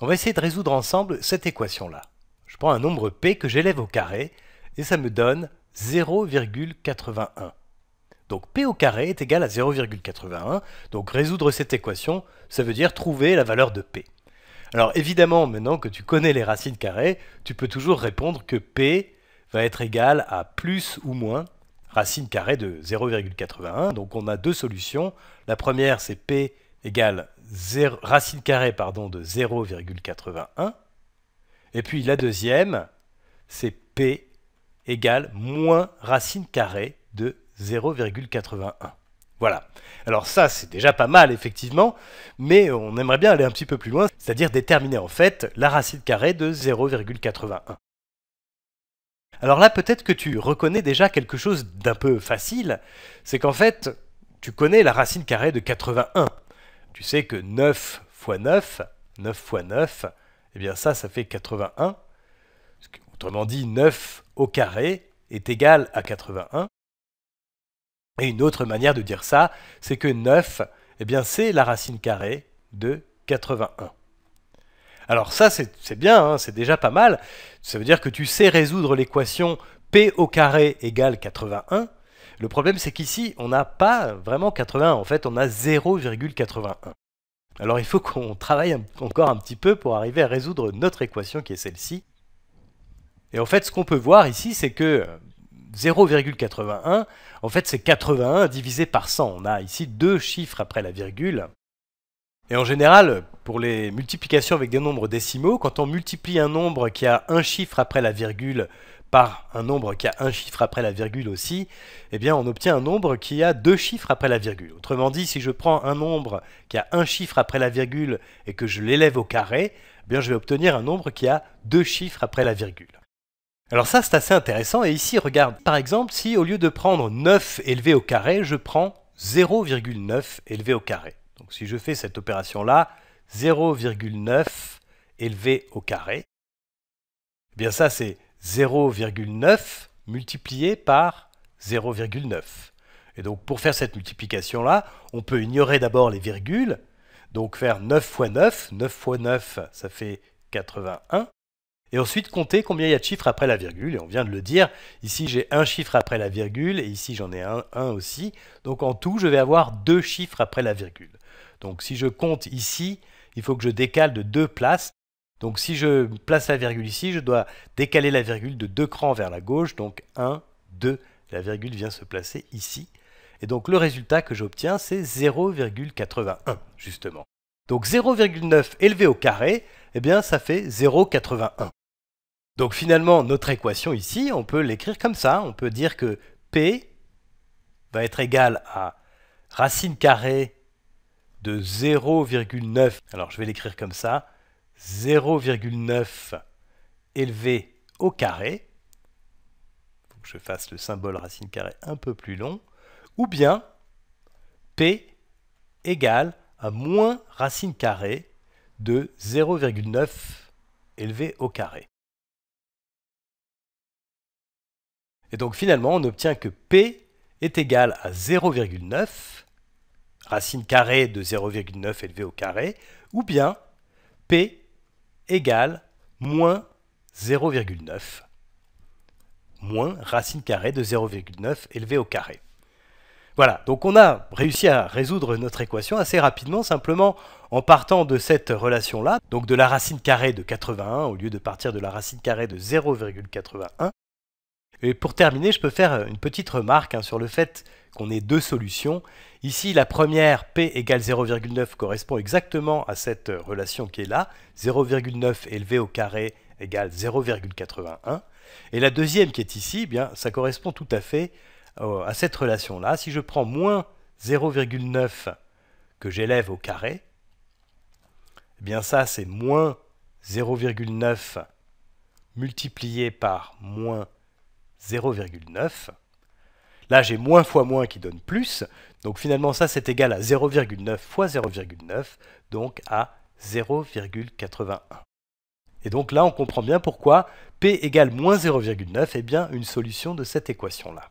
On va essayer de résoudre ensemble cette équation-là. Je prends un nombre p que j'élève au carré, et ça me donne 0,81. Donc p au carré est égal à 0,81, donc résoudre cette équation, ça veut dire trouver la valeur de p. Alors évidemment, maintenant que tu connais les racines carrées, tu peux toujours répondre que p va être égal à plus ou moins racine carrée de 0,81. Donc on a deux solutions. La première, c'est p égale racine carrée de 0,81. Et puis la deuxième, c'est p égale moins racine carrée de 0,81. Voilà. Alors ça, c'est déjà pas mal, effectivement, mais on aimerait bien aller un petit peu plus loin, c'est-à-dire déterminer en fait la racine carrée de 0,81. Alors là, peut-être que tu reconnais déjà quelque chose d'un peu facile, c'est qu'en fait, tu connais la racine carrée de 81. Tu sais que 9 fois 9, 9 fois 9, eh bien ça fait 81. Autrement dit, 9 au carré est égal à 81. Et une autre manière de dire ça, c'est que 9, eh bien c'est la racine carrée de 81. Alors ça, c'est bien, hein, c'est déjà pas mal. Ça veut dire que tu sais résoudre l'équation p au carré égale 81. Le problème, c'est qu'ici, on n'a pas vraiment 81. En fait, on a 0,81. Alors il faut qu'on travaille encore un petit peu pour arriver à résoudre notre équation qui est celle-ci. Et en fait, ce qu'on peut voir ici, c'est que 0,81, en fait, c'est 81 divisé par 100. On a ici deux chiffres après la virgule. Et en général, pour les multiplications avec des nombres décimaux, quand on multiplie un nombre qui a un chiffre après la virgule par un nombre qui a un chiffre après la virgule aussi, eh bien on obtient un nombre qui a deux chiffres après la virgule. Autrement dit, si je prends un nombre qui a un chiffre après la virgule et que je l'élève au carré, eh bien je vais obtenir un nombre qui a deux chiffres après la virgule. Alors ça, c'est assez intéressant. Et ici, regarde, par exemple, si au lieu de prendre 9 élevé au carré, je prends 0,9 élevé au carré. Donc si je fais cette opération-là, 0,9 élevé au carré, eh bien ça c'est 0,9 multiplié par 0,9. Et donc pour faire cette multiplication-là, on peut ignorer d'abord les virgules, donc faire 9 fois 9, 9 fois 9, ça fait 81. Et ensuite compter combien il y a de chiffres après la virgule, et on vient de le dire, ici j'ai un chiffre après la virgule, et ici j'en ai un aussi, donc en tout je vais avoir deux chiffres après la virgule. Donc si je compte ici, il faut que je décale de 2 places, donc si je place la virgule ici, je dois décaler la virgule de 2 crans vers la gauche, donc 1, 2, la virgule vient se placer ici, et donc le résultat que j'obtiens c'est 0,81 justement. Donc 0,9 élevé au carré, eh bien ça fait 0,81. Donc finalement, notre équation ici, on peut l'écrire comme ça. On peut dire que P va être égal à racine carrée de 0,9. Alors je vais l'écrire comme ça. 0,9 élevé au carré. Il faut que je fasse le symbole racine carrée un peu plus long. Ou bien P égale à moins racine carrée de 0,9 élevé au carré. Et donc finalement, on obtient que P est égal à 0,9, racine carrée de 0,9 élevé au carré, ou bien P égale moins 0,9, moins racine carrée de 0,9 élevé au carré. Voilà, donc on a réussi à résoudre notre équation assez rapidement, simplement en partant de cette relation-là, donc de la racine carrée de 81 au lieu de partir de la racine carrée de 0,81. Et pour terminer, je peux faire une petite remarque sur le fait qu'on ait deux solutions. Ici, la première, P égale 0,9, correspond exactement à cette relation qui est là. 0,9 élevé au carré égale 0,81. Et la deuxième qui est ici, eh bien, ça correspond tout à fait à cette relation-là. Si je prends moins 0,9 que j'élève au carré, eh bien ça c'est moins 0,9 multiplié par moins 0,9. Là, j'ai moins fois moins qui donne plus. Donc finalement, ça, c'est égal à 0,9 fois 0,9, donc à 0,81. Et donc là, on comprend bien pourquoi P égale moins 0,9 est bien une solution de cette équation-là.